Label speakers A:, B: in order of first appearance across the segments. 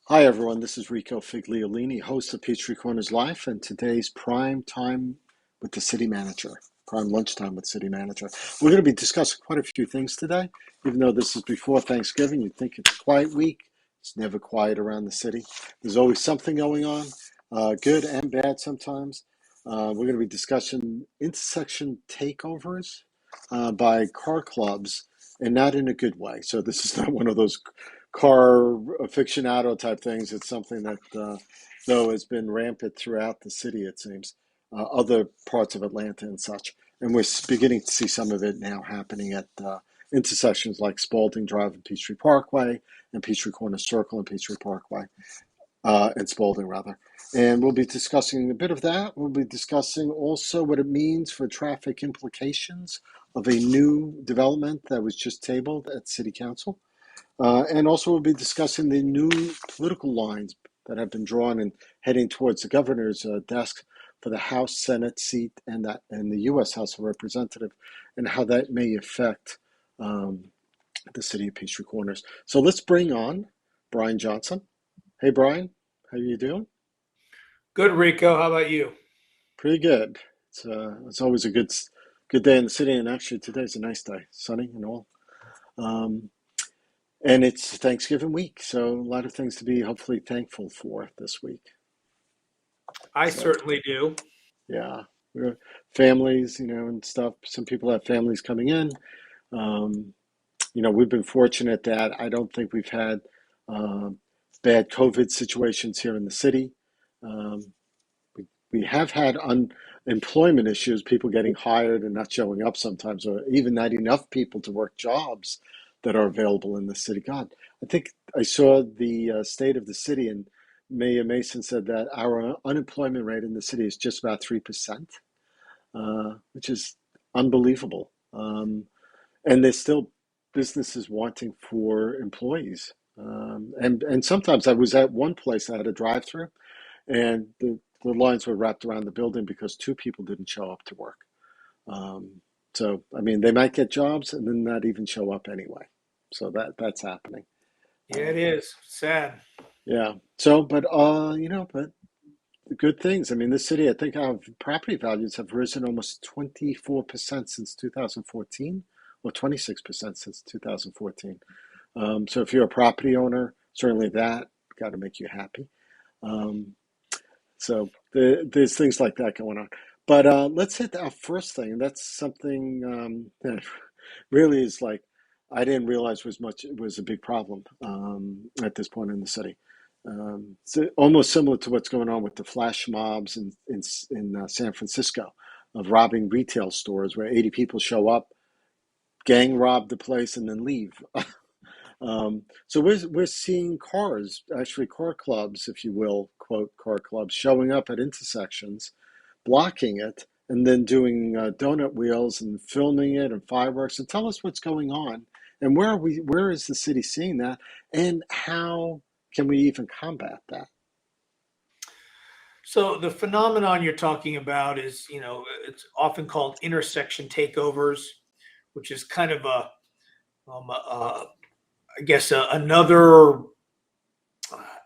A: Hi, everyone. This is Rico Figliolini, host of Peachtree Corners Live, and today's prime time with the city manager, prime lunchtime with city manager. We're going to be discussing quite a few things today. Even though this is before Thanksgiving, you'd think it's a quiet week. It's never quiet around the city. There's always something going on, good and bad sometimes. We're going to be discussing intersection takeovers by car clubs, and not in a good way. So this is not one of those car aficionado type things. It's something that, though, has been rampant throughout the city, it seems, other parts of Atlanta and such. And we're beginning to see some of it now happening at intersections like Spalding Drive and Peachtree Parkway, and Peachtree Corners Circle and Peachtree Parkway, and Spalding, rather. And we'll be discussing a bit of that. We'll be discussing also what it means for traffic implications of a new development that was just tabled at City Council. And also we'll be discussing the new political lines that have been drawn and heading towards the governor's desk for the House, Senate seat and the U.S. House of Representatives, and how that may affect the city of Peachtree Corners. So let's bring on Brian Johnson. Hey, Brian, how are you doing?
B: Good, Rico. How about you?
A: Pretty good. It's always a good day in the city, and actually today's a nice day, sunny and all. Um, And it's Thanksgiving week, so a lot of things to be hopefully thankful for this week.
B: I
A: So,
B: certainly do.
A: yeah, families, and stuff. Some people have families coming in. Um, we've been fortunate that I don't think we've had uh, bad COVID situations here in the city. Um, we have had unemployment issues, people getting hired and not showing up sometimes, or even not enough people to work jobs that are available in the city. God, I think I saw the state of the city, and Mayor Mason said that our unemployment rate in the city is just about 3%, which is unbelievable. And there's still businesses wanting for employees. And sometimes I was at one place, I had a drive-through, and the lines were wrapped around the building because two people didn't show up to work. So, I mean, they might get jobs and then not even show up anyway. So that's happening.
B: Yeah, it
A: Um,
B: is. Sad.
A: yeah. So, but the good things. I mean, this city, I think our property values have risen almost 24% since 2014, or 26% since 2014. So if you're a property owner, certainly that got to make you happy. Um, So there's things like that going on. But let's hit our first thing. And that's something that really is like I didn't realize was a big problem at this point in the city. So almost similar to what's going on with the flash mobs in San Francisco of robbing retail stores where 80 people show up, gang rob the place, and then leave. So we're seeing cars, actually car clubs, if you will, quote car clubs, showing up at intersections, blocking it, and then doing donut wheels and filming it and fireworks. And tell us what's going on, and where is the city seeing that, and how can we even combat that?
B: So the phenomenon you're talking about is, it's often called intersection takeovers, which is kind of I guess, another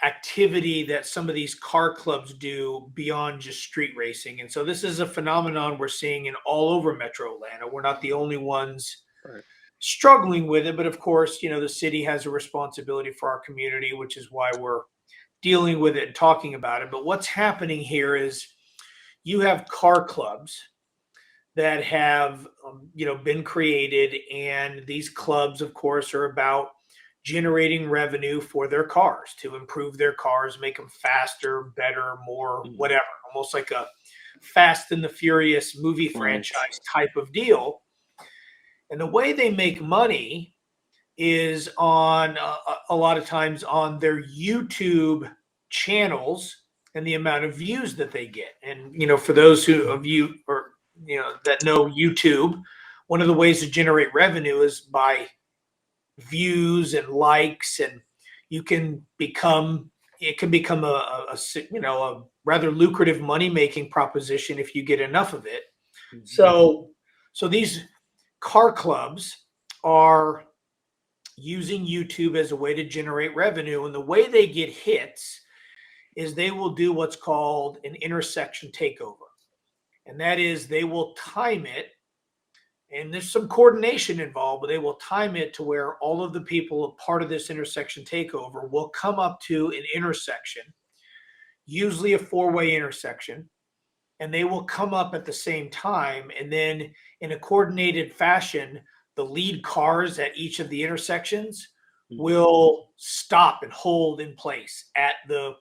B: activity that some of these car clubs do beyond just street racing. And so this is a phenomenon we're seeing in all over Metro Atlanta. We're not the only ones
A: Right.
B: struggling with it, but of course, the city has a responsibility for our community, which is why we're dealing with it and talking about it. But what's happening here is you have car clubs that have been created, and these clubs, of course, are about generating revenue for their cars to improve their cars, make them faster, better, more,
A: Mhm.
B: whatever, almost like a Fast and the Furious movie
A: Right.
B: franchise type of deal. And the way they make money is on a lot of times on their YouTube channels and the amount of views that they get. And for those of you or that know YouTube, one of the ways to generate revenue is by views and likes, and you can become it can become a rather lucrative money making proposition if you get enough of it.
A: Mhm.
B: So these car clubs are using YouTube as a way to generate revenue. And the way they get hits is they will do what's called an intersection takeover. And that is they will time it, and there's some coordination involved, but they will time it to where all of the people a part of this intersection takeover will come up to an intersection, usually a four-way intersection, and they will come up at the same time. And then in a coordinated fashion, the lead cars at each of the intersections will stop and hold in place at the,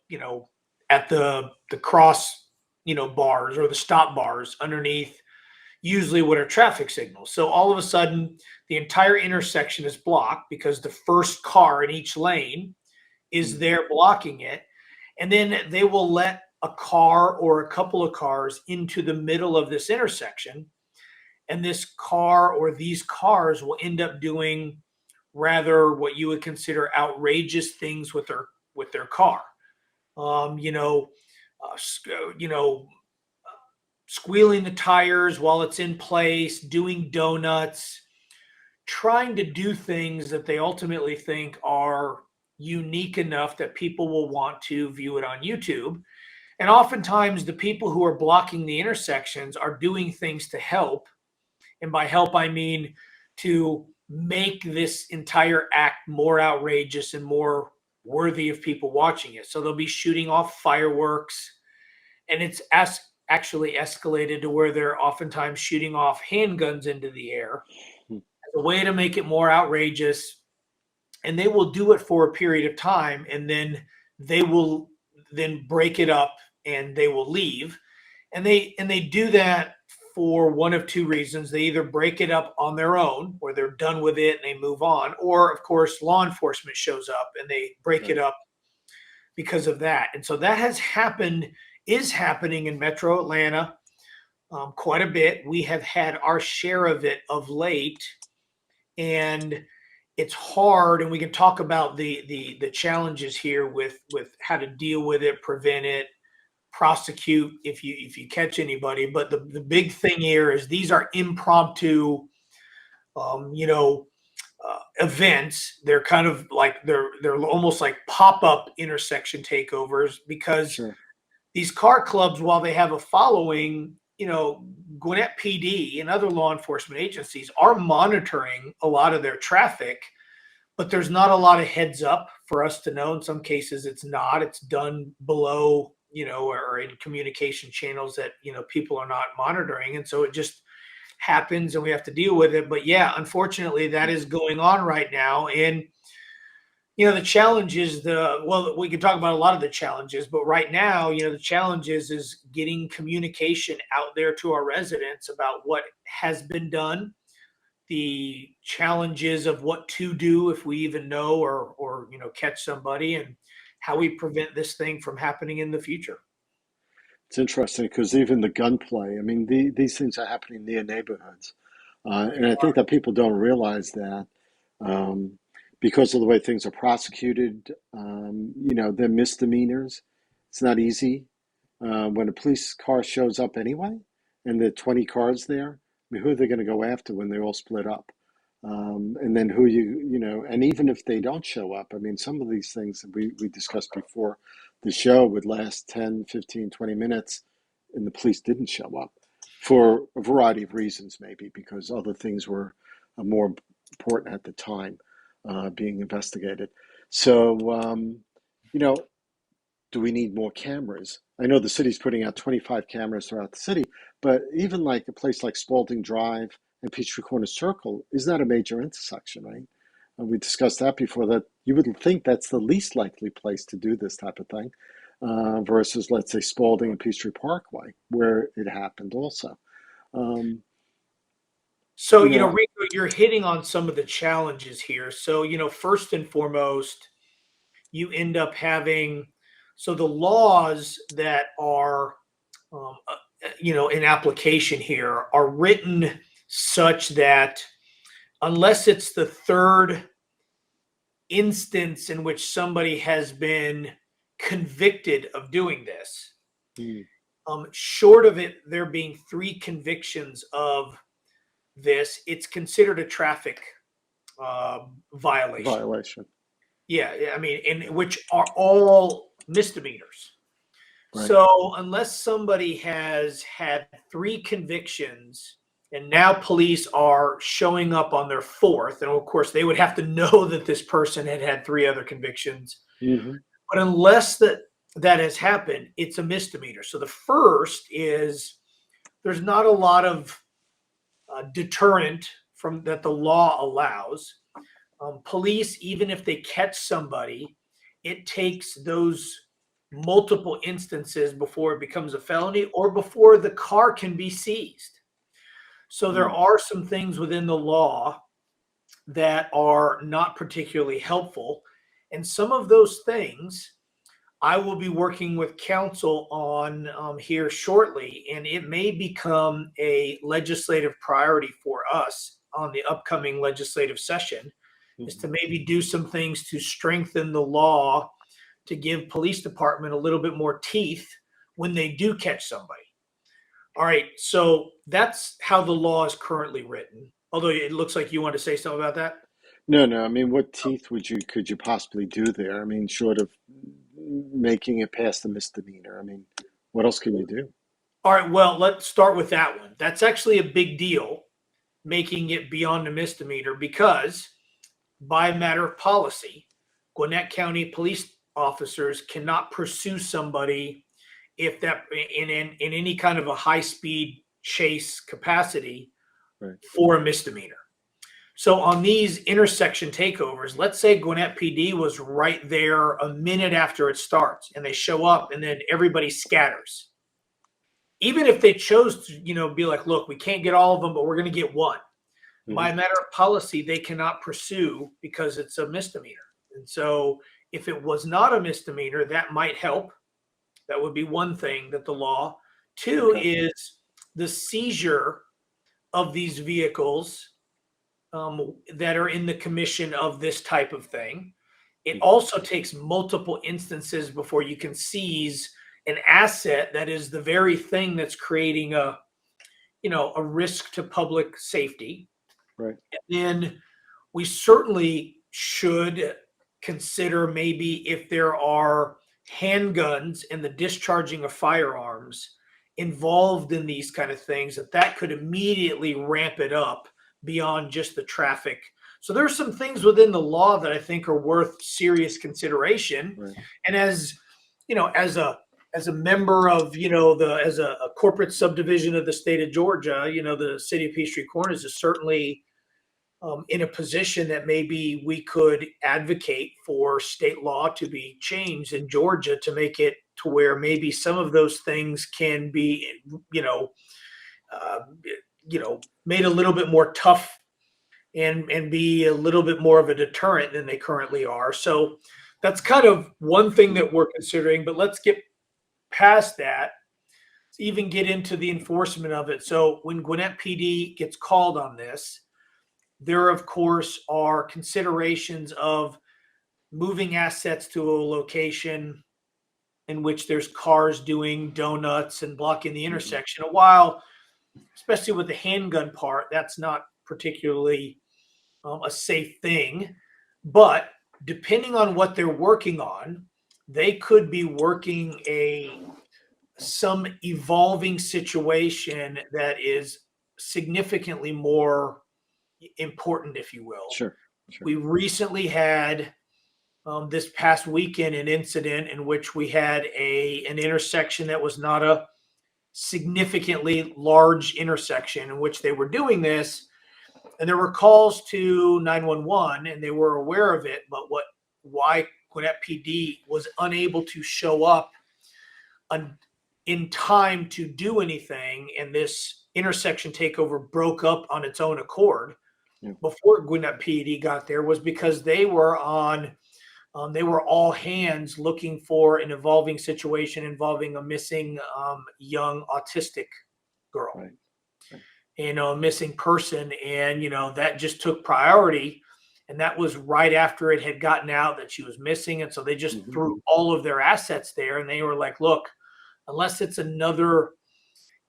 B: at the cross, bars or the stop bars underneath usually what are traffic signals. So all of a sudden, the entire intersection is blocked because the first car in each lane is there blocking it. And then they will let a car or a couple of cars into the middle of this intersection. And this car or these cars will end up doing rather what you would consider outrageous things with their car. Squealing the tires while it's in place, doing donuts, trying to do things that they ultimately think are unique enough that people will want to view it on YouTube. And oftentimes the people who are blocking the intersections are doing things to help. And by help, I mean to make this entire act more outrageous and more worthy of people watching it. So they'll be shooting off fireworks, and it's actually escalated to where they're oftentimes shooting off handguns into the air as a way to make it more outrageous. And they will do it for a period of time, and then they will then break it up and they will leave. And they do that for one of two reasons. They either break it up on their own, where they're done with it and they move on, or of course law enforcement shows up and they break it up because of that. And so that is happening in Metro Atlanta quite a bit. We have had our share of it of late, and it's hard. And we can talk about the challenges here with how to deal with it, prevent it, prosecute if you catch anybody. But the big thing here is these are impromptu, events. They're kind of like they're almost like pop-up intersection takeovers because these car clubs, while they have a following, Gwinnett PD and other law enforcement agencies are monitoring a lot of their traffic, but there's not a lot of heads up for us to know. In some cases, it's not. It's done below, or in communication channels that, people are not monitoring. And so it just happens and we have to deal with it. But yeah, unfortunately, that is going on right now. And the challenge is we can talk about a lot of the challenges, but right now, the challenge is getting communication out there to our residents about what has been done, the challenges of what to do if we even know or catch somebody, and how we prevent this thing from happening in the future.
A: It's interesting because even the gunplay, I mean, these things are happening near neighborhoods. And I think that people don't realize that because of the way things are prosecuted, they're misdemeanors. It's not easy. When a police car shows up anyway, and there are 20 cars there, I mean, who are they going to go after when they all split up? And then and even if they don't show up, I mean, some of these things that we discussed before the show would last 10, 15, 20 minutes, and the police didn't show up for a variety of reasons, maybe because other things were more important at the time being investigated. So, do we need more cameras? I know the city's putting out 25 cameras throughout the city, but even like a place like Spalding Drive and Peachtree Corners Circle is not a major intersection, right? And we discussed that before, that you would think that's the least likely place to do this type of thing versus, let's say, Spalding and Peachtree Parkway, where it happened also.
B: Rico, you're hitting on some of the challenges here. So, first and foremost, you end up having, so the laws that are, in application here are written such that unless it's the third instance in which somebody has been convicted of doing this, short of it there being 3 convictions of this, it's considered a traffic violation.
A: Violation.
B: Yeah, I mean, and which are all misdemeanors.
A: Right.
B: So unless somebody has had 3 convictions and now police are showing up on their fourth, and of course they would have to know that this person had had 3 other convictions.
A: Mm-hmm.
B: But unless that has happened, it's a misdemeanor. So the first is there's not a lot of deterrent from that the law allows. Police, even if they catch somebody, it takes those multiple instances before it becomes a felony or before the car can be seized. So there are some things within the law that are not particularly helpful. And some of those things I will be working with council on here shortly, and it may become a legislative priority for us on the upcoming legislative session, is to maybe do some things to strengthen the law to give police department a little bit more teeth when they do catch somebody. All right, so that's how the law is currently written. Although it looks like you want to say something about that.
A: No, no. I mean, what teeth could you possibly do there? I mean, short of making it past the misdemeanor. I mean, what else can you do?
B: All right, well, let's start with that one. That's actually a big deal, making it beyond a misdemeanor, because by a matter of policy, Gwinnett County police officers cannot pursue somebody if that in any kind of a high speed chase capacity
A: Right.
B: for a misdemeanor. So on these intersection takeovers, let's say Gwinnett PD was right there a minute after it starts, and they show up, and then everybody scatters. Even if they chose to, be like, look, we can't get all of them, but we're going to get one. By a matter of policy, they cannot pursue because it's a misdemeanor. And so if it was not a misdemeanor, that might help. That would be one thing that the law. Two is the seizure of these vehicles that are in the commission of this type of thing. It also takes multiple instances before you can seize an asset that is the very thing that's creating a risk to public safety.
A: Right.
B: And then we certainly should consider maybe if there are handguns and the discharging of firearms involved in these kind of things, that could immediately ramp it up beyond just the traffic. So there's some things within the law that I think are worth serious consideration.
A: Right.
B: And as a member of, as a corporate subdivision of the state of Georgia, the city of Peachtree Corners is certainly in a position that maybe we could advocate for state law to be changed in Georgia to make it to where maybe some of those things can be, made a little bit more tough and be a little bit more of a deterrent than they currently are. So that's kind of one thing that we're considering, but let's get past that to even get into the enforcement of it. So when Gwinnett PD gets called on this, there, of course, are considerations of moving assets to a location in which there's cars doing donuts and blocking the intersection. A while, especially with the handgun part, that's not particularly a safe thing. But depending on what they're working on, they could be working some evolving situation that is significantly more important, if you will.
A: Sure.
B: We recently had this past weekend an incident in which we had an intersection that was not a significantly large intersection in which they were doing this, and there were calls to 911 and they were aware of it, but why Gwinnett PD was unable to show up in time to do anything, and this intersection takeover broke up on its own accord before Gwinnett PD got there, was because they were they were all hands looking for an evolving situation involving a missing young autistic girl.
A: Right.
B: A missing person, and that just took priority, and that was right after it had gotten out that she was missing, and so they just threw all of their assets there, and they were like, look, unless it's another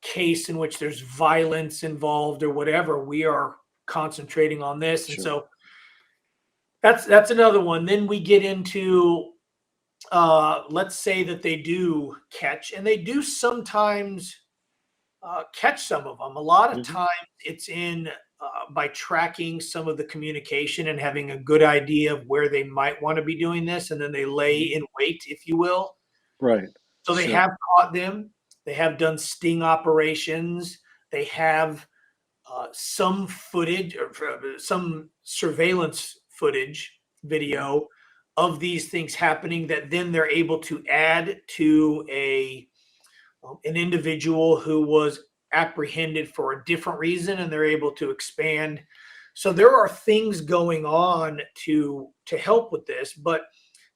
B: case in which there's violence involved or whatever, we are concentrating on this. And so That's another one. Then we get into let's say that they do catch, and they do sometimes catch some of them. A lot of
A: Hmm.
B: times it's in by tracking some of the communication and having a good idea of where they might want to be doing this, and then they lay
A: Hmm.
B: in wait, if you will.
A: Right.
B: So they
A: So.
B: have caught them. They have done sting operations. They have some footage or some surveillance footage
A: Mhm.
B: video of these things happening that then they're able to add to an individual who was apprehended for a different reason, and they're able to expand. So there are things going on to help with this, but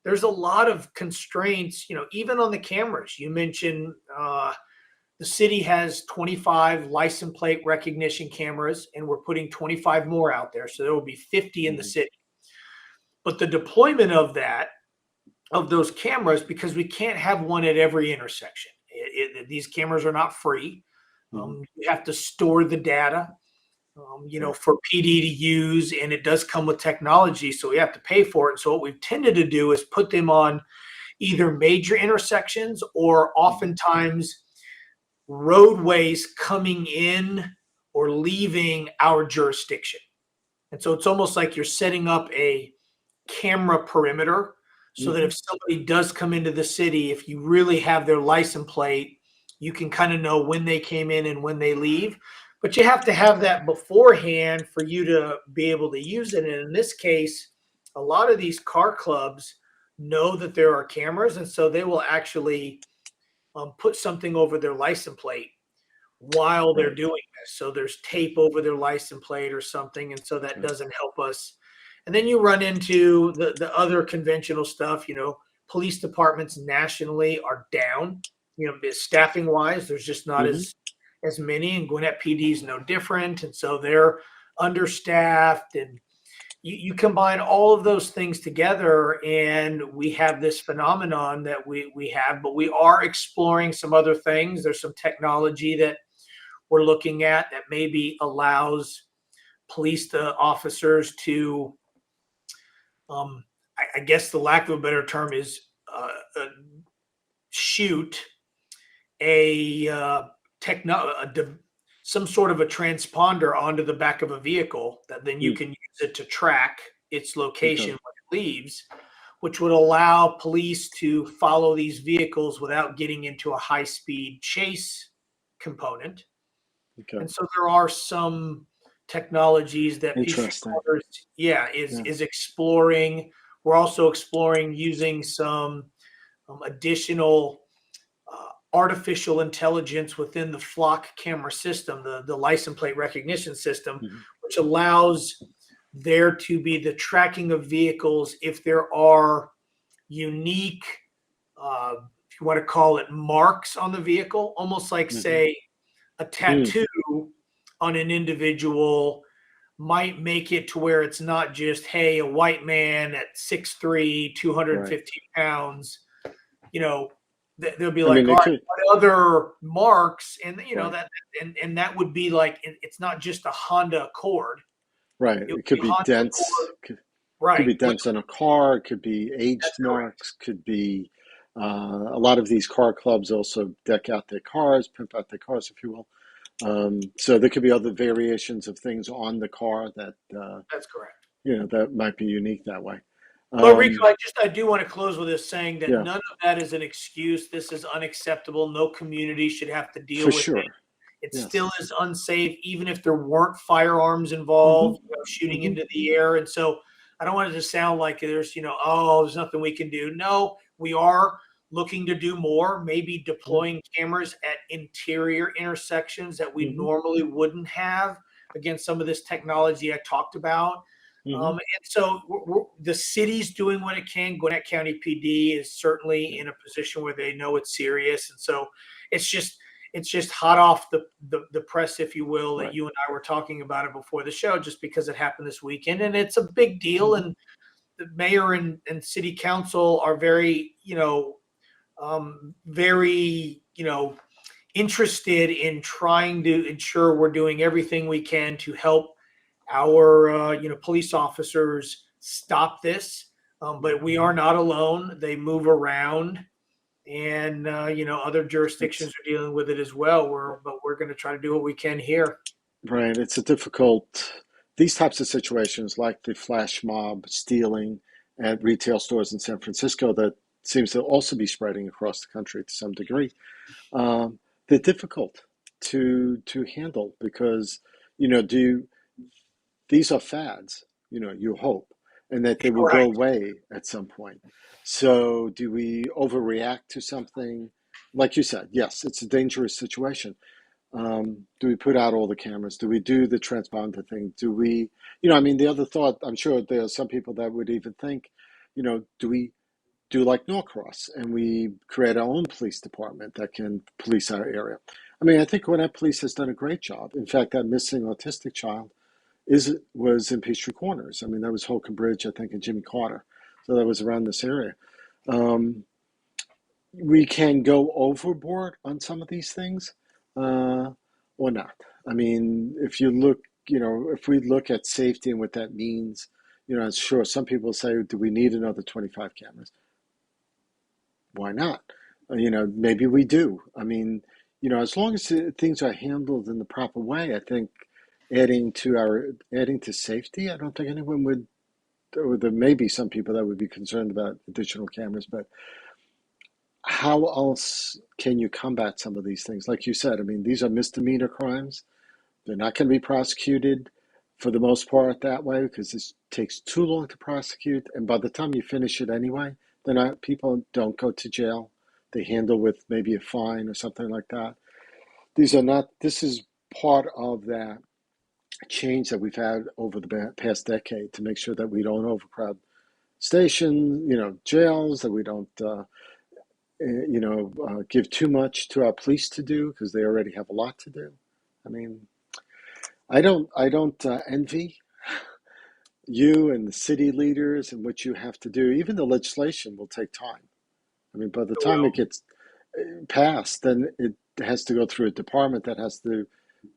B: there's a lot of constraints, even on the cameras. You mentioned the city has 25 license plate recognition cameras, and we're putting 25 more out there. So there will be 50 in the
A: Mhm.
B: city. But the deployment of those cameras, because we can't have one at every intersection. These cameras are not free.
A: Mhm.
B: You have to store the data,
A: Right.
B: for PD to use, and it does come with technology, so we have to pay for it. So what we've tended to do is put them on either major intersections or
A: Mhm.
B: oftentimes roadways coming in or leaving our jurisdiction. And so it's almost like you're setting up a camera perimeter so that
A: Mhm.
B: if somebody does come into the city, if you really have their license plate, you can kind of know when they came in and when they leave. But you have to have that beforehand for you to be able to use it. And in this case, a lot of these car clubs know that there are cameras, and so they will actually put something over their license plate while they're
A: Right.
B: doing this. So there's tape over their license plate or something, and so that
A: Okay.
B: doesn't help us. And then you run into the other conventional stuff. Police departments nationally are down. Staffing wise, there's just not
A: Mhm.
B: as many, and Gwinnett PD is no different, and so they're understaffed. And you combine all of those things together, and we have this phenomenon that we have. But we are exploring some other things. There's some technology that we're looking at that maybe allows police officers to, I guess the lack of a better term is, uh, shoot a some sort of a transponder onto the back of a vehicle that then you
A: Mm.
B: can use it to track its location
A: Okay.
B: when it leaves, which would allow police to follow these vehicles without getting into a high speed chase component.
A: Okay.
B: And so there are some technologies that Peachtree
A: Interesting.
B: Corners, yeah,
A: Yeah.
B: is exploring. We're also exploring using some additional artificial intelligence within the flock camera system, the license plate recognition system,
A: Mhm.
B: which allows there to be the tracking of vehicles if there are unique, if you want to call it, marks on the vehicle, almost like,
A: Mhm.
B: say, a
A: Mm.
B: tattoo on an individual might make it to where it's not just, hey, a white man at 6'3",
A: Right.
B: 215 pounds, you know, they'll be
A: I
B: like,
A: mean,
B: all
A: it
B: right,
A: could.
B: what other marks? And
A: Right.
B: that, and that would be like, it's not just a Honda Accord.
A: Right.
B: It would
A: It could
B: be
A: be
B: Honda
A: dents.
B: Accord,
A: Could
B: right?
A: be dents on a car. It could be
B: That's
A: aged
B: correct.
A: marks. Could be a lot of these car clubs also deck out their cars, pimp out their cars, if you will. So there could be other variations of things on the car that
B: That's correct.
A: that might be unique that way.
B: But Rico,
A: Um,
B: I do want to close with this saying that
A: yeah,
B: none of that is an excuse. This is unacceptable. No community should have to deal
A: for
B: with it.
A: sure.
B: It
A: Yes.
B: still is unsafe, even if there weren't firearms
A: Hmm.
B: involved, shooting
A: Hmm.
B: into the air. And so I don't want it to sound like there's, oh, there's nothing we can do. No, we are looking to do more, maybe deploying cameras at interior intersections that we
A: Hmm.
B: normally wouldn't have against some of this technology I talked about.
A: Hmm.
B: And so the city's doing what it can. Gwinnett County PD is certainly
A: Yeah.
B: in a position where they know it's serious. And so it's just hot off the press, if you will, that
A: Right.
B: you and I were talking about it before the show, just because it happened this weekend, and it's a big deal.
A: Hmm.
B: And the mayor and city council are very, very, interested in trying to ensure we're doing everything we can to help our, police officers stop this. But we are not alone. They move around, and other jurisdictions are dealing with it as well. But we're going to try to do what we can here.
A: Right. It's a difficult, these types of situations like the flash mob stealing at retail stores in San Francisco that seems to also be spreading across the country to some degree. Um, they're difficult to handle because, these are fads, you hope, and that they will go
B: Right.
A: away at some point. So do we overreact to something? Like you said, yes, it's a dangerous situation. Do we put out all the cameras? Do we do the transponder thing? Do we, the other thought, I'm sure there are some people that would even think, do we do like Norcross and we create our own police department that can police our area? I think Gwinnett Police has done a great job. In fact, that missing autistic child was in Peachtree Corners. That was Holcomb Bridge, I think, and Jimmy Carter. So that was around this area. Um, we can go overboard on some of these things, or not. If you look, if we look at safety and what that means, sure, some people say, do we need another 25 cameras? Why not? Maybe we do. As long as things are handled in the proper way, I think adding to safety, I don't think anyone would, or there may be some people that would be concerned about additional cameras, but how else can you combat some of these things? Like you said, these are misdemeanor crimes. They're not going to be prosecuted for the most part that way because this takes too long to prosecute. And by the time you finish it anyway, people don't go to jail. They handle with maybe a fine or something like that. This is part of that change that we've had over the past decade to make sure that we don't overcrowd stations, jails, that we don't give too much to our police to do because they already have a lot to do. I don't envy you and the city leaders and what you have to do. Even the legislation will take time. By the time
B: Well,
A: it gets passed, then it has to go through a department that has to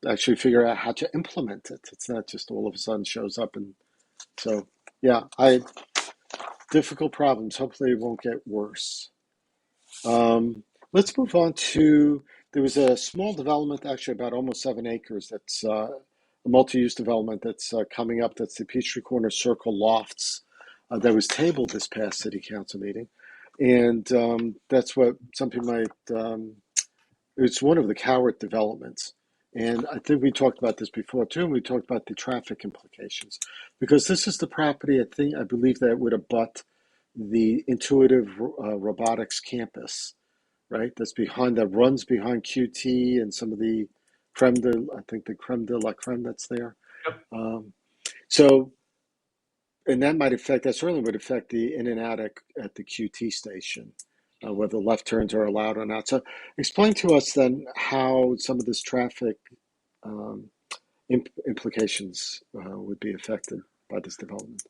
A: actually figure out how to implement it. It's not just all of a sudden shows up. And so, yeah, difficult problems. Hopefully it won't get worse. Let's move on to, there was a small development, actually about almost 7 acres, that's a multi-use development that's coming up. That's the Peachtree Corners Circle Lofts that was tabled this past city council meeting. And that's what some people might, it's one of the Cowart developments. And I think we talked about this before too, and we talked about the traffic implications. Because this is the property, I believe that would abut the Intuitive Robotics campus, right? That runs behind QT and some of the the creme de la creme that's there.
B: yep.
A: So, and that certainly would affect the in and out at the QT station, whether left turns are allowed or not. So, explain to us then how some of this traffic um, implications would be affected by this development.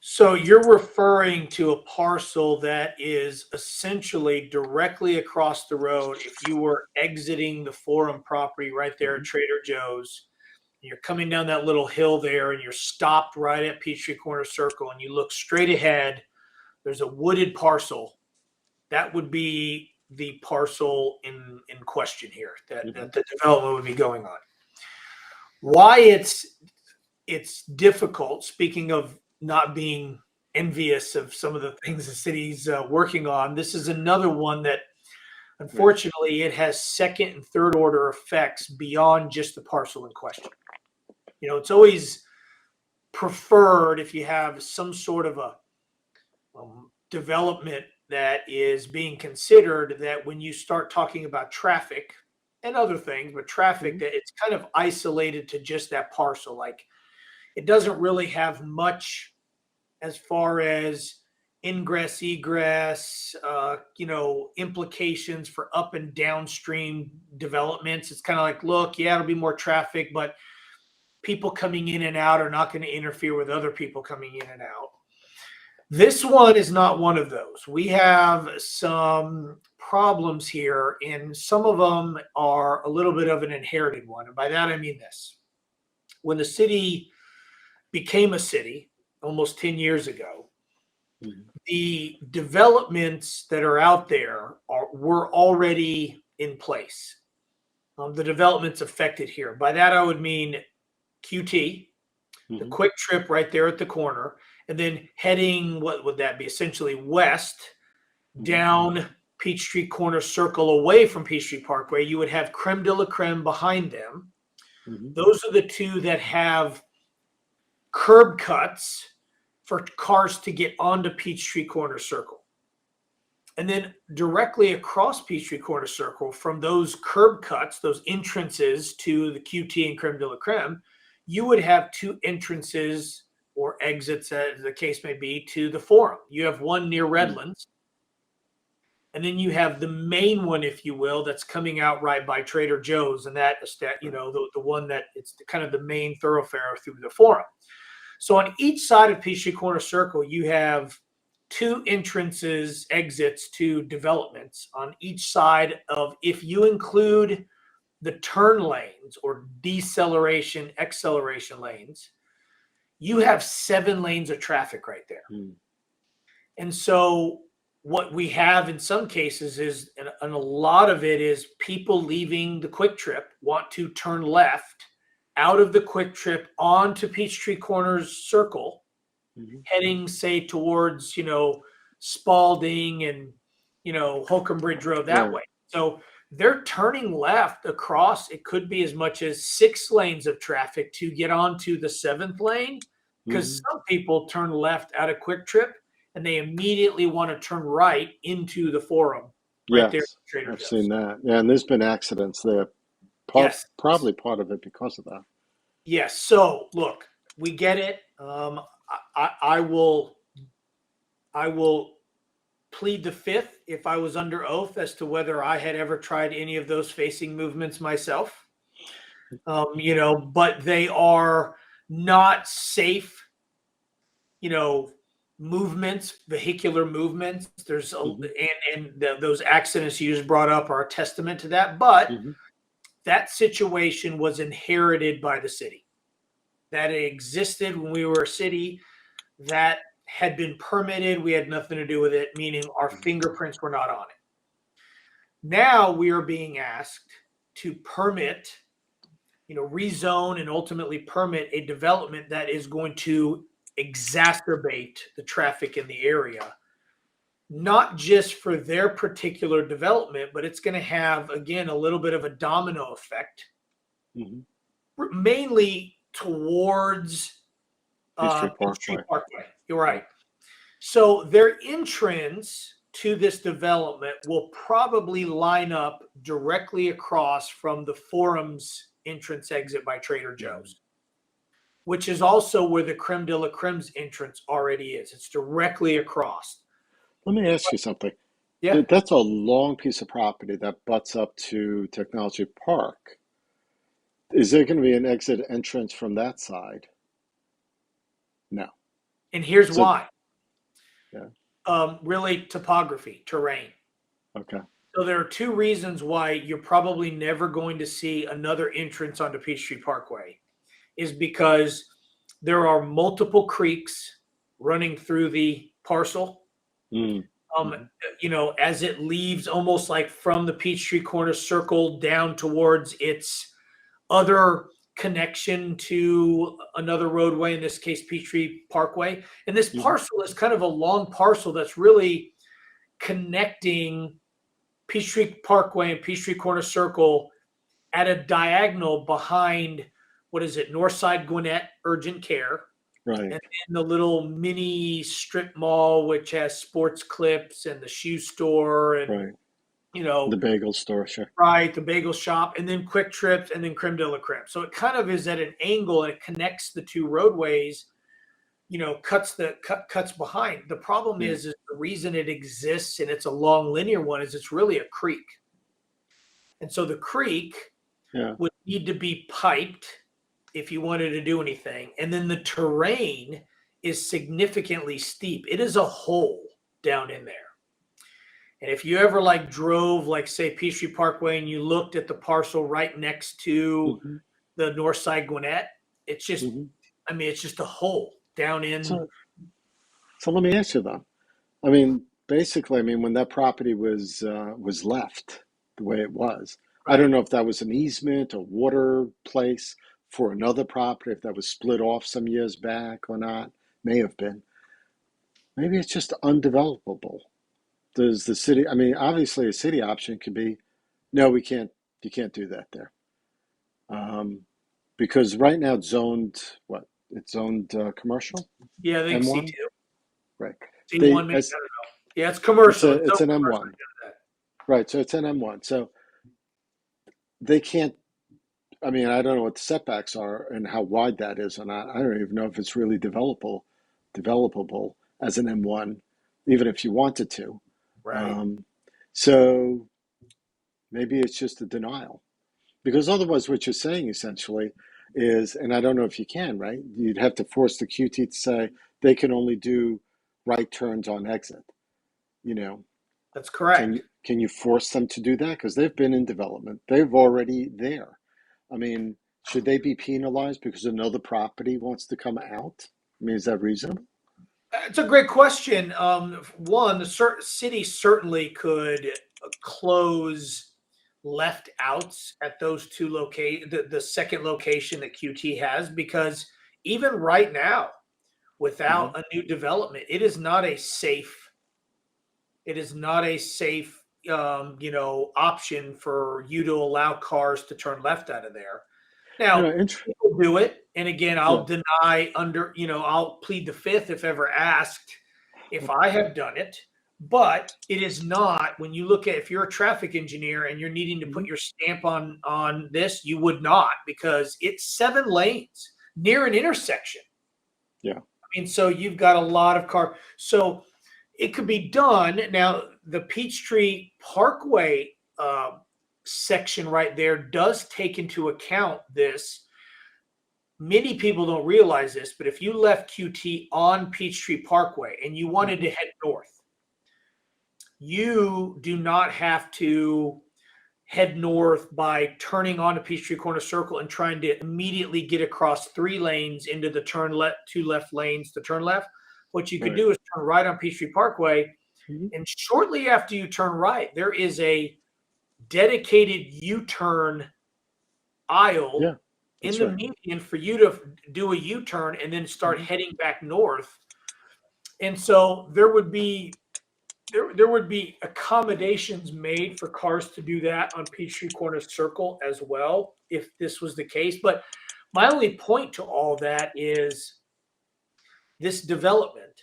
B: So you're referring to a parcel that is essentially directly across the road. If you were exiting the Forum property right there at
A: Mm-hmm.
B: Trader Joe's, you're coming down that little hill there and you're stopped right at Peachtree Corners Circle and you look straight ahead, there's a wooded parcel. That would be the parcel in question here that,
A: Mm-hmm.
B: that the development would be going on. Why it's difficult, speaking of not being envious of some of the things the city's working on, this is another one that unfortunately it has second and third order effects beyond just the parcel in question. It's always preferred if you have some sort of a development that is being considered, that when you start talking about traffic and other things, but traffic,
A: Mm-hmm.
B: that it's kind of isolated to just that parcel. Like it doesn't really have much as far as ingress, egress, implications for up and downstream developments. It's kind of like, look, yeah, it'll be more traffic, but people coming in and out are not going to interfere with other people coming in and out. This one is not one of those. We have some problems here, and some of them are a little bit of an inherited one. And by that, I mean this. When the city became a city, almost 10 years ago,
A: Mhm.
B: the developments that are out there were already in place. The developments affected here. By that, I would mean QT, the
A: Mhm.
B: quick trip right there at the corner, and then heading, what would that be? Essentially west
A: Mhm.
B: down Peachtree Corners Circle away from Peachtree Parkway. You would have Creme de la Creme behind them.
A: Mhm.
B: Those are the two that have curb cuts for cars to get onto Peachtree Corners Circle. And then directly across Peachtree Corner Circle from those curb cuts, those entrances to the QT and Creme de la Creme, you would have two entrances or exits, as the case may be, to the Forum. You have one near Redlands, and then you have the main one, if you will, that's coming out right by Trader Joe's, and that is that, the one that it's kind of the main thoroughfare through the Forum. So on each side of Peachtree Corner Circle, you have two entrances, exits to developments on each side of, if you include the turn lanes or deceleration, acceleration lanes, you have 7 lanes of traffic right there.
A: Mhm.
B: And so what we have in some cases is, and a lot of it is people leaving the quick trip want to turn left out of the quick trip onto Peachtree Corners Circle,
A: Mhm.
B: heading, say, towards, Spalding and, Holcomb Bridge Road that
A: Right.
B: way. So they're turning left across. It could be as much as 6 lanes of traffic to get onto the 7th lane, because
A: Mhm.
B: some people turn left out of Quick Trip and they immediately want to turn right into the Forum right there at
A: Yes,
B: Trader
A: I've seen
B: Joe's.
A: that. Yeah, and there's been accidents there.
B: Yes.
A: Probably part of it because of that.
B: Yes. So look, we get it. I will plead the fifth if I was under oath as to whether I had ever tried any of those facing movements myself. But they are not safe, you know, movements, vehicular movements.
A: Mhm.
B: Those accidents you just brought up are a testament to that. But
A: Mhm.
B: that situation was inherited by the city. That existed when we were a city. That had been permitted. We had nothing to do with it, meaning our
A: Mhm.
B: fingerprints were not on it. Now we are being asked to permit, rezone and ultimately permit a development that is going to exacerbate the traffic in the area, not just for their particular development, but it's going to have, again, a little bit of a domino effect,
A: Mhm.
B: mainly towards
A: Peachtree
B: Peachtree
A: Parkway.
B: Parkway. You're
A: Right.
B: right. So their entrance to this development will probably line up directly across from the Forum's entrance exit by Trader
A: Mhm.
B: Joe's, which is also where the Creme de la Creme's entrance already is. It's directly across.
A: Let me ask you something.
B: Yeah.
A: That's a long piece of property that butts up to Technology Park. Is there going to be an exit entrance from that side? No.
B: And here's
A: So,
B: why.
A: yeah.
B: Really, topography, terrain.
A: Okay.
B: So there are 2 reasons why you're probably never going to see another entrance onto Peachtree Parkway, is because there are multiple creeks running through the parcel.
A: Mm.
B: Um,
A: Mhm.
B: as it leaves almost like from the Peachtree Corner Circle down towards its other connection to another roadway, in this case, Peachtree Parkway. And this
A: Mhm.
B: parcel is kind of a long parcel that's really connecting Peachtree Parkway and Peachtree Corner Circle at a diagonal behind, what is it, Northside Gwinnett Urgent Care,
A: Right.
B: and then the little mini strip mall, which has sports clips and the shoe store and,
A: Right.
B: you know,
A: The bagel store, sure.
B: right, the bagel shop, and then Quick Trips, and then Creme de la Creme. So it kind of is at an angle and it connects the 2 roadways, cuts behind. The problem
A: Yeah.
B: is the reason it exists and it's a long linear one is it's really a creek. And so the creek
A: Yeah.
B: would need to be piped if you wanted to do anything. And then the terrain is significantly steep. It is a hole down in there. And if you ever drove, say, Peachtree Parkway and you looked at the parcel right next to
A: Mhm.
B: the north side Gwinnett, it's just,
A: Mhm.
B: it's just a hole down in.
A: So, so let me ask you though. I mean, basically, I mean, when that property was left the way it was, I don't
B: Right.
A: know if that was an easement, a water place for another property, if that was split off some years back or not. May have been. Maybe it's just undevelopable. Does the city? I mean, obviously, a city option could be, no, we can't. You can't do that there, because right now it's zoned. What? It's zoned commercial.
B: Yeah, I think
A: M1,
B: C2,
A: right?
B: C1,
A: They
B: maybe,
A: as
B: I don't know. Yeah, it's
A: it's
B: commercial.
A: a
B: It's so
A: it's an
B: commercial.
A: M1, right? So it's an M1. So they can't. I mean, I don't know what the setbacks are and how wide that is, and I don't even know if it's really developable as an M1, even if you wanted to.
B: Right.
A: Um, so maybe it's just a denial, because otherwise, what you're saying essentially is, and I don't know if you can, right? You'd have to force the QT to say they can only do right turns on exit. You know,
B: That's correct.
A: can you force them to do that? Because they've been in development, they've already there. I mean, should they be penalized because another property wants to come out? I mean, is that reasonable?
B: It's a great question. One, the city certainly could close left outs at those two the second location that QT has, because even right now,
A: Hmm.
B: without a new development, it is not a safe. It is not a safe, option for you to allow cars to turn left out of there.
A: You know,
B: Now,
A: int-
B: people do it, and again, I'll
A: yeah.
B: deny I'll plead the fifth if ever asked if I have done it. But it is not, when you look at, if you're a traffic engineer and you're needing to put
A: Mhm.
B: your stamp on this, you would not, because it's 7 lanes near an intersection.
A: Yeah.
B: I mean, so you've got a lot of car. So it could be done. Now, the Peachtree Parkway section right there does take into account this. Many people don't realize this, but if you left QT on Peachtree Parkway and you wanted
A: Hmm.
B: to head north, you do not have to head north by turning onto Peachtree Corner Circle and trying to immediately get across 3 lanes into the turn left, 2 left lanes to turn left. What you could
A: Right.
B: do is turn right on Peachtree Parkway,
A: Hmm.
B: and shortly after you turn right, there is a dedicated U-turn
A: Yeah,
B: aisle in
A: that's
B: the
A: right.
B: median for you to do a U-turn and then start
A: Hmm.
B: heading back north. And so there would be accommodations made for cars to do that on Peachtree Corners Circle as well, if this was the case. But my only point to all that is this development,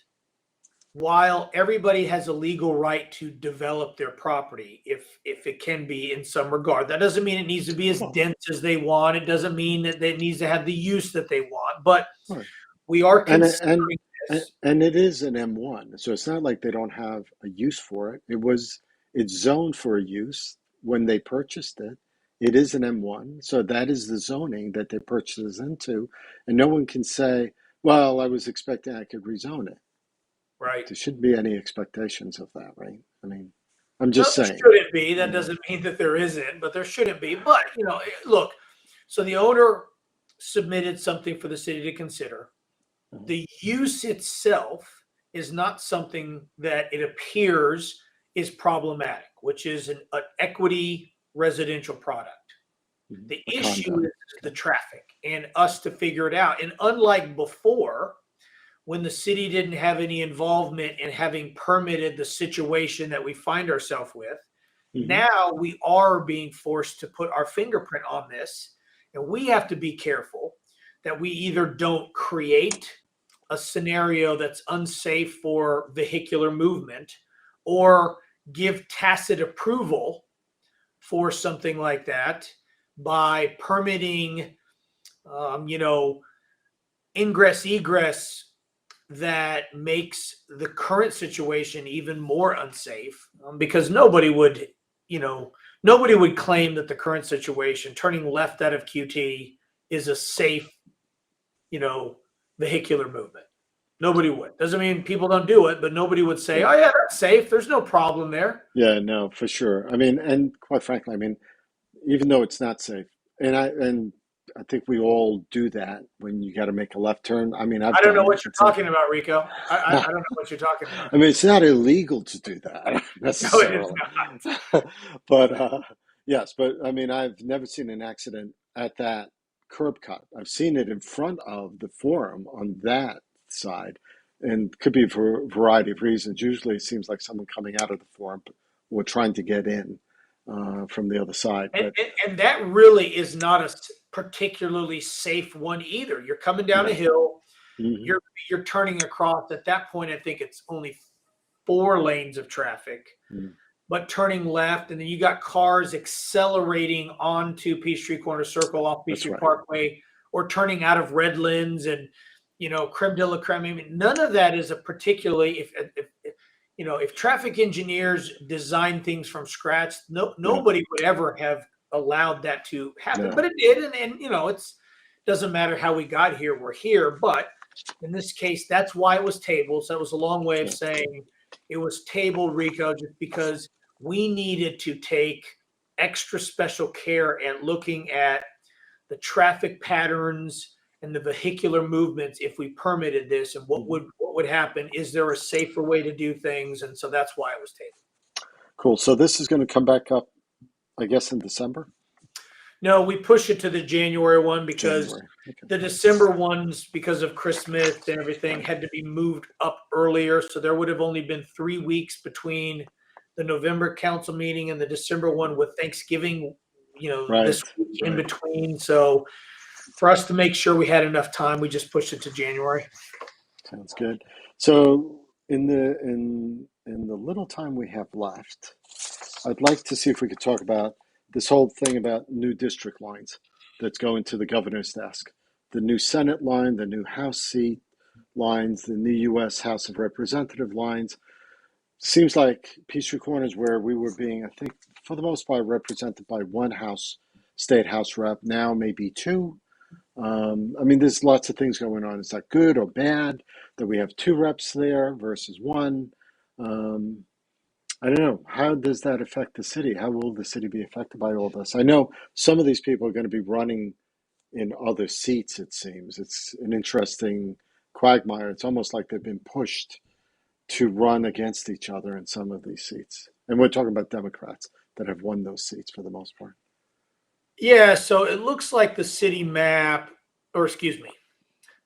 B: while everybody has a legal right to develop their property, if it can be in some regard, that doesn't mean it needs to be as
A: Well,
B: dense as they want. It doesn't mean that it needs to have the use that they want. But
A: right.
B: we are
A: And and
B: considering
A: and
B: this.
A: and it is an M1, so it's not like they don't have a use for it. It's zoned for a use when they purchased it. It is an M1, so that is the zoning that they purchased into, and no one can say, "Well, I was expecting I could rezone it."
B: Right.
A: There shouldn't be any expectations of that, right? I mean, I'm
B: No,
A: just
B: there
A: saying.
B: shouldn't be. That doesn't mean that there isn't, but there shouldn't be. But, look, so the owner submitted something for the city to consider.
A: Mhm.
B: The use itself is not something that it appears is problematic, which is an equity residential product.
A: Mhm.
B: The
A: A
B: issue
A: condo.
B: is the traffic and us to figure it out. And unlike before, when the city didn't have any involvement in having permitted the situation that we find ourselves with,
A: Hmm.
B: now we are being forced to put our fingerprint on this. And we have to be careful that we either don't create a scenario that's unsafe for vehicular movement, or give tacit approval for something like that by permitting, um, you know, ingress egress that makes the current situation even more unsafe, because you know, nobody would claim that the current situation, turning left out of QT, is a safe, you know, vehicular movement. Nobody would. Doesn't mean people don't do it, but nobody would say,
A: Yeah.
B: "Oh yeah, that's safe. There's no problem there."
A: Yeah, no, for sure. I mean, and quite frankly, I mean, even though it's not safe, and I think we all do that when you got to make a left turn. I mean, I've
B: I don't know
A: done it.
B: what you're talking about, Rico. I don't know what you're talking about.
A: I mean, it's not illegal to do that
B: No, it is
A: necessarily,
B: not.
A: but yes, but I mean, I've never seen an accident at that curb cut. I've seen it in front of the forum on that side, and could be for a variety of reasons. Usually, it seems like someone coming out of the forum or trying to get in from the other side.
B: And,
A: But
B: and, and that really is not a particularly safe one either. You're coming down a
A: no,
B: hill,
A: hmm
B: you're turning across. At that point, I think it's only 4 lanes of traffic, but turning left, and then you got cars accelerating onto Peachtree Corners Circle off
A: that's
B: Peachtree
A: right.
B: Parkway, or turning out of Redlands and creme de la creme. I mean, none of that is a particularly if traffic engineers design things from scratch,
A: Yeah,
B: nobody would ever have allowed that to happen,
A: yeah,
B: but it did, and it's doesn't matter how we got here, we're here. But in this case, that's why it was tabled. So that was a long way of
A: yeah.
B: saying it was tabled, Rico, just because we needed to take extra special care at looking at the traffic patterns and the vehicular movements if we permitted this, and what
A: Mhm.
B: would happen. Is there a safer way to do things? And so that's why it was tabled.
A: Cool. So this is going to come back up, I guess, in December,
B: No, we pushed it to the January one because
A: January. Okay.
B: the December ones, because of Christmas and everything,
A: Right.
B: had to be moved up earlier. So there would have only been 3 weeks between the November council meeting and the December one, with Thanksgiving,
A: Right.
B: this week in
A: Right.
B: between. So for us to make sure we had enough time, we just pushed it to January.
A: Sounds good. So in the little time we have left, I'd like to see if we could talk about this whole thing about new district lines that's going to the governor's desk. The new Senate line, the new House seat lines, the new U.S. House of Representative lines. Seems like Peachtree Corners, where we were being, I think, for the most part, represented by one state house rep, now maybe two. I mean, there's lots of things going on. Is that good or bad that we have two reps there versus one? Um, I don't know. How does that affect the city? How will the city be affected by all this? I know some of these people are going to be running in other seats, it seems. It's an interesting quagmire. It's almost like they've been pushed to run against each other in some of these seats. And we're talking about Democrats that have won those seats for the most part.
B: Yeah, so it looks like the city map, or excuse me,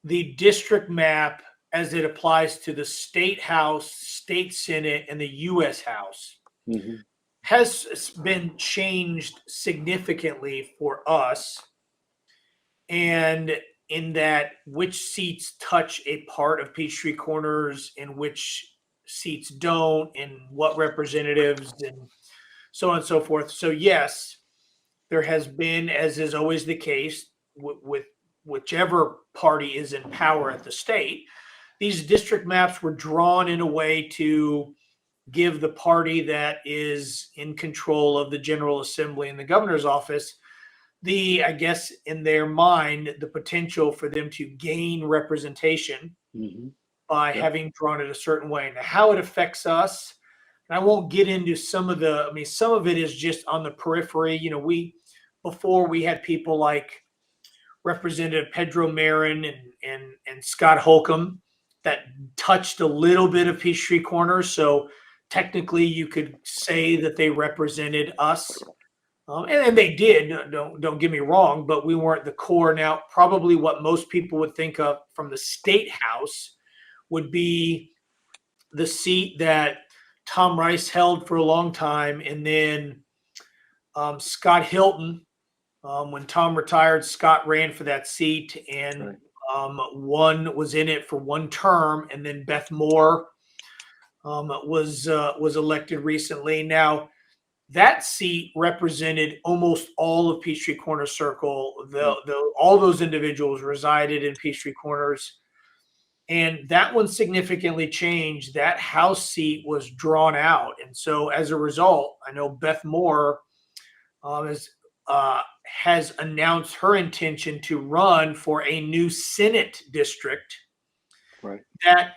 B: the district map as it applies to the state house, state senate, and the U.S. House
A: Mm-hmm.
B: has been changed significantly for us. And in that, which seats touch a part of Peachtree Corners and which seats don't, and what representatives, and so on and so forth. So, yes, there has been, as is always the case with whichever party is in power at the state, these district maps were drawn in a way to give the party that is in control of the General Assembly and the governor's office I guess, in their mind, the potential for them to gain representation
A: Mm-hmm.
B: by
A: Yep.
B: having drawn it a certain way. Now, how it affects us, and I won't get into some of some of it is just on the periphery. Before we had people like Representative Pedro Marin and Scott Holcomb that touched a little bit of Peachtree Corners. So technically, you could say that they represented us, and they did. Don't get me wrong, but we weren't the core. Now, probably what most people would think of from the state house would be the seat that Tom Rice held for a long time, and then Scott Hilton. When Tom retired, Scott ran for that seat, and
A: Right.
B: one was in it for one term, and then Beth Moore was elected recently. Now, that seat represented almost all of Peachtree Corners Circle. All those individuals resided in Peachtree Corners, and that one significantly changed. That House seat was drawn out, and so as a result, I know Beth Moore has announced her intention to run for a new Senate district.
A: Right.
B: That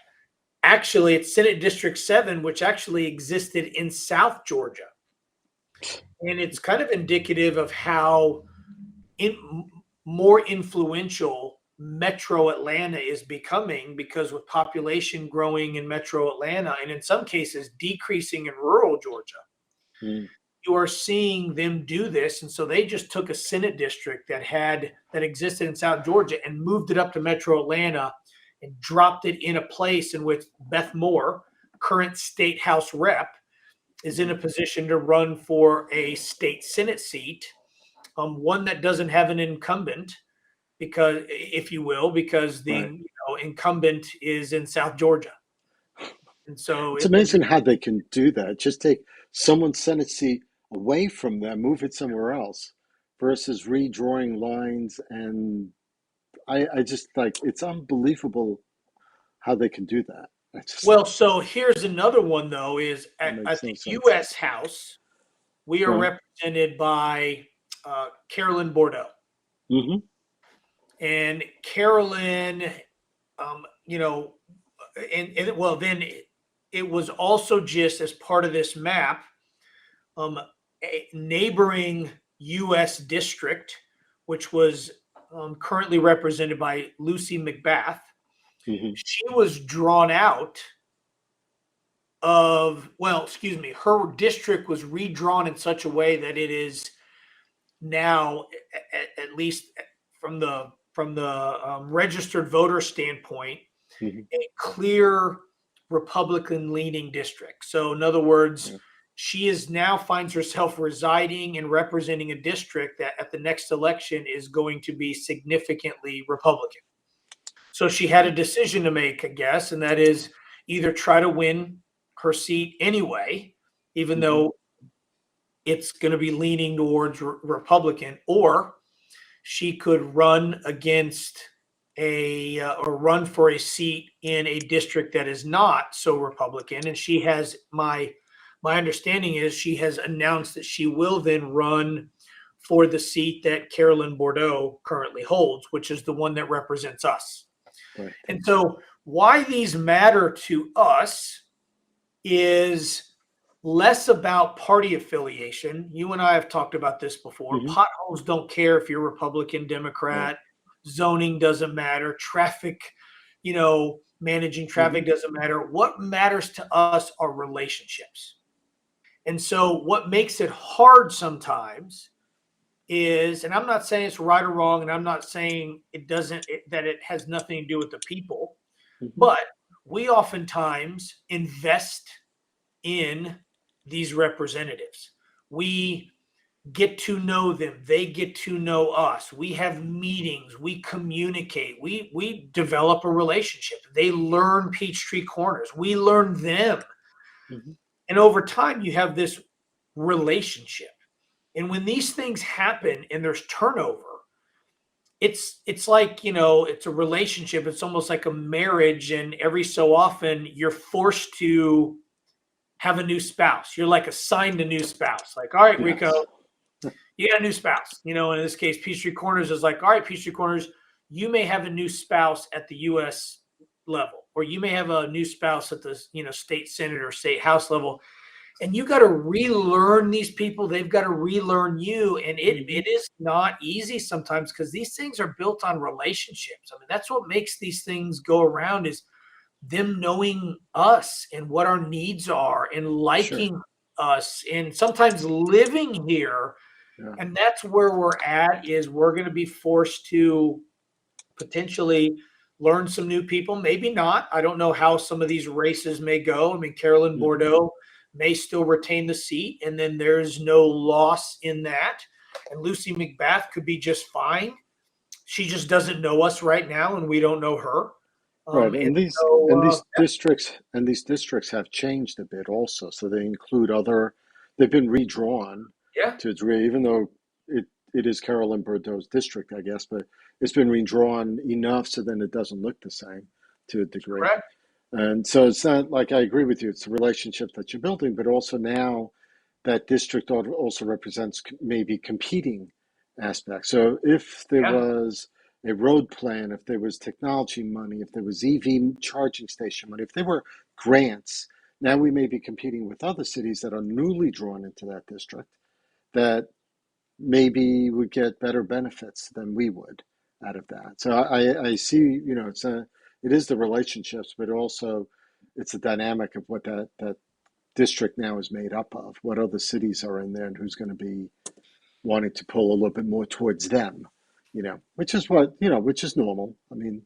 B: actually, it's Senate District 7, which actually existed in South Georgia. And it's kind of indicative of how more influential metro Atlanta is becoming, because with population growing in metro Atlanta and in some cases decreasing in rural Georgia,
A: Mm.
B: you are seeing them do this. And so they just took a Senate district that existed in South Georgia and moved it up to metro Atlanta and dropped it in a place in which Beth Moore, current state House rep, is in a position to run for a state Senate seat, one that doesn't have an incumbent, because, if you will, because the
A: Right.
B: incumbent is in South Georgia, and so
A: It's amazing how they can do that. Just take someone's Senate seat away from them, move it somewhere else, versus redrawing lines. And I just like, it's unbelievable how they can do that. I just,
B: well. So here's another one though: is
A: that
B: at
A: makes
B: the
A: no sense.
B: U.S. House, we are
A: Right.
B: represented by Carolyn Bordeaux,
A: Mm-hmm.
B: and Carolyn, you know, and well, then it was also just as part of this map, a neighboring U.S. district, which was currently represented by Lucy McBath.
A: Mm-hmm.
B: She was drawn out of, well, excuse me, her district was redrawn in such a way that it is now, at least from the registered voter standpoint,
A: Mm-hmm.
B: a clear Republican leaning district. So, in other words,
A: Yeah.
B: she is now finds herself residing and representing a district that at the next election is going to be significantly Republican. So she had a decision to make, I guess, and that is either try to win her seat anyway, even
A: Mm-hmm.
B: though it's going to be leaning towards Republican, or she could run against or run for a seat in a district that is not so Republican. And she has my understanding is she has announced that she will then run for the seat that Carolyn Bordeaux currently holds, which is the one that represents us.
A: Right.
B: And so why these matter to us is less about party affiliation. You and I have talked about this before.
A: Mm-hmm.
B: Potholes don't care if you're Republican,
A: Right.
B: Democrat. Zoning doesn't matter. Traffic, managing
A: Mm-hmm.
B: traffic doesn't matter. What matters to us are relationships. And so what makes it hard sometimes is, and I'm not saying it's right or wrong, and I'm not saying that it has nothing to do with the people,
A: Mm-hmm.
B: but we oftentimes invest in these representatives. We get to know them, they get to know us. We have meetings, we communicate, we develop a relationship. They learn Peachtree Corners, we learn them.
A: Mm-hmm.
B: And over time you have this relationship. And when these things happen and there's turnover, it's like, it's a relationship. It's almost like a marriage, and every so often you're forced to have a new spouse. You're like assigned a new spouse. Like, all right, Rico,
A: Yes.
B: you got a new spouse. In this case, Peachtree Corners is like, all right, Peachtree Corners, you may have a new spouse at the U.S. level, or you may have a new spouse at the state senate or state house level, and you got to relearn these people. They've got to relearn you, and
A: Mm-hmm.
B: it is not easy sometimes, because these things are built on relationships. I mean, that's what makes these things go around, is them knowing us and what our needs are and
A: Sure.
B: liking us and sometimes living here.
A: Yeah.
B: And that's where we're at, is we're going to be forced to potentially learn some new people, maybe not. I don't know how some of these races may go. I mean, Carolyn
A: Mm-hmm.
B: Bordeaux may still retain the seat, and then there's no loss in that. And Lucy McBath could be just fine. She just doesn't know us right now, and we don't know her.
A: Right.
B: And
A: And these and
B: so,
A: these districts have changed a bit also. So they include other. They've been redrawn
B: yeah,
A: to its even though it is Carolyn Bordeaux's district, I guess, but it's been redrawn enough so then it doesn't look the same to a degree.
B: correct.
A: And so it's not like, I agree with you. It's the relationship that you're building, but also now that district also represents maybe competing aspects. So if there
B: Yeah,
A: was a road plan, if there was technology money, if there was EV charging station money, if there were grants, now we may be competing with other cities that are newly drawn into that district that maybe would get better benefits than we would out of that. So I see, it is the relationships, but also it's the dynamic of what that district now is made up of, what other cities are in there, and who's going to be wanting to pull a little bit more towards them, which is which is normal. I mean,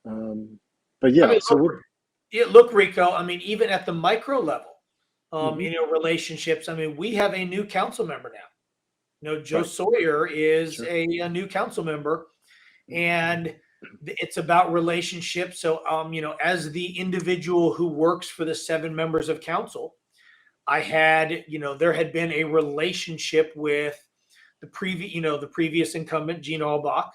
A: but
B: I
A: yeah,
B: mean,
A: so we'll,
B: look, Rico. I mean, even at the micro level,
A: mhm,
B: relationships. I mean, we have a new council member now. Joe
A: right,
B: Sawyer is
A: sure,
B: a new council member, and it's about relationships. So, as the individual who works for the 7 members of council, I had, there had been a relationship with the previous incumbent, Gene Albach,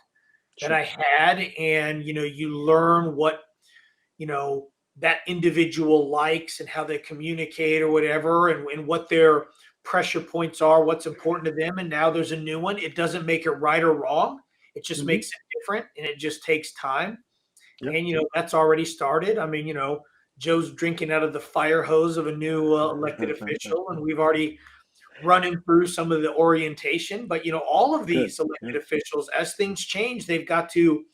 B: that
A: sure,
B: I had, and you learn what you know that individual likes and how they communicate or whatever, and what their pressure points are, what's important to them. And now there's a new one. It doesn't make it right or wrong. It just
A: hmm,
B: makes it different, and it just takes time.
A: yep,
B: And that's already started. I mean, Joe's drinking out of the fire hose of a new elected official, and we've already running through some of the orientation. But all of
A: good,
B: these
A: yeah,
B: elected officials, as things change, they've got to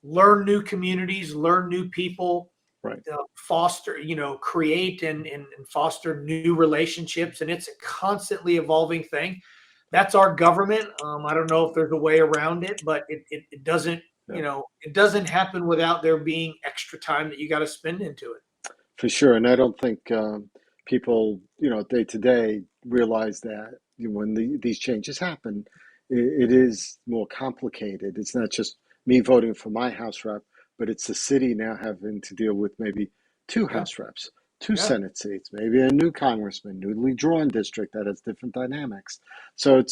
B: learn new communities, learn new people,
A: right.
B: foster, create and foster new relationships. And it's a constantly evolving thing. That's our government. I don't know if there's a way around it, but it doesn't,
A: Yeah.
B: it doesn't happen without there being extra time that you got to spend into it.
A: For sure, and I don't think people, day to day, realize that when these changes happen, it is more complicated. It's not just me voting for my House rep, but it's the city now having to deal with maybe two
B: Yeah.
A: House reps, two
B: Yeah.
A: Senate seats, maybe a new congressman, newly drawn district that has different dynamics. So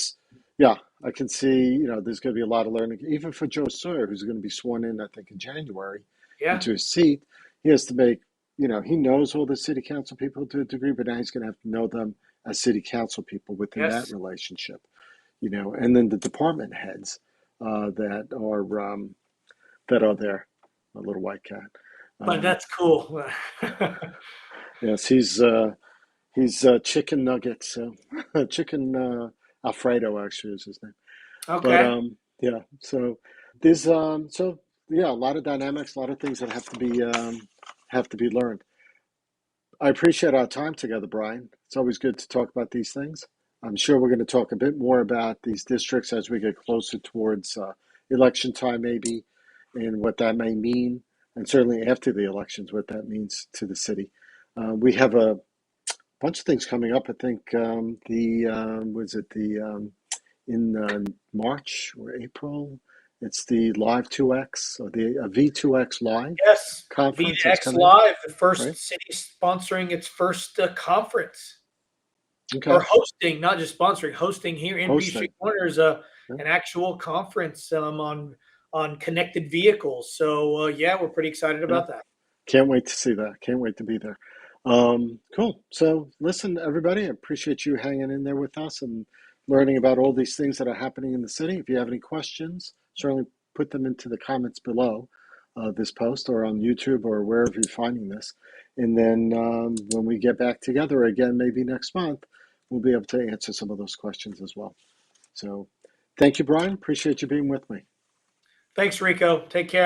A: yeah, I can see, there's going to be a lot of learning, even for Joe Sawyer, who's going to be sworn in, I think, in January
B: Yeah.
A: into his seat. He has to make he knows all the city council people to a degree, but now he's going to have to know them as city council people within that
B: Yes.
A: relationship, and then the department heads that are there. A little white cat.
B: But
A: Um,
B: that's cool.
A: yes, he's chicken nuggets, so chicken Alfredo actually is his name. But
B: Okay.
A: yeah, so there's so yeah, a lot of dynamics, a lot of things that have to be learned. I appreciate our time together, Brian. It's always good to talk about these things. I'm sure we're going to talk a bit more about these districts as we get closer towards election time, maybe, and what that may mean, and certainly after the elections, what that means to the city. We have a bunch of things coming up. I think was it the in March or April? It's the Live 2X or the V2X Live
B: Yes.
A: conference that's
B: VX
A: coming up,
B: Live, the
A: right?
B: first city sponsoring its first conference, or
A: Okay,
B: hosting, not just sponsoring, hosting here in Peachtree
A: hosting.
B: Corners,
A: Yeah.
B: an actual conference on connected vehicles. So yeah, we're pretty excited
A: Yeah,
B: about that.
A: can't wait to see that. Can't wait to be there. Cool. So, listen, everybody, I appreciate you hanging in there with us and learning about all these things that are happening in the city. If you have any questions, certainly put them into the comments below this post or on YouTube or wherever you're finding this. And then when we get back together again, maybe next month, we'll be able to answer some of those questions as well. So, thank you, Brian. Appreciate you being with me.
B: Thanks, Rico. Take care.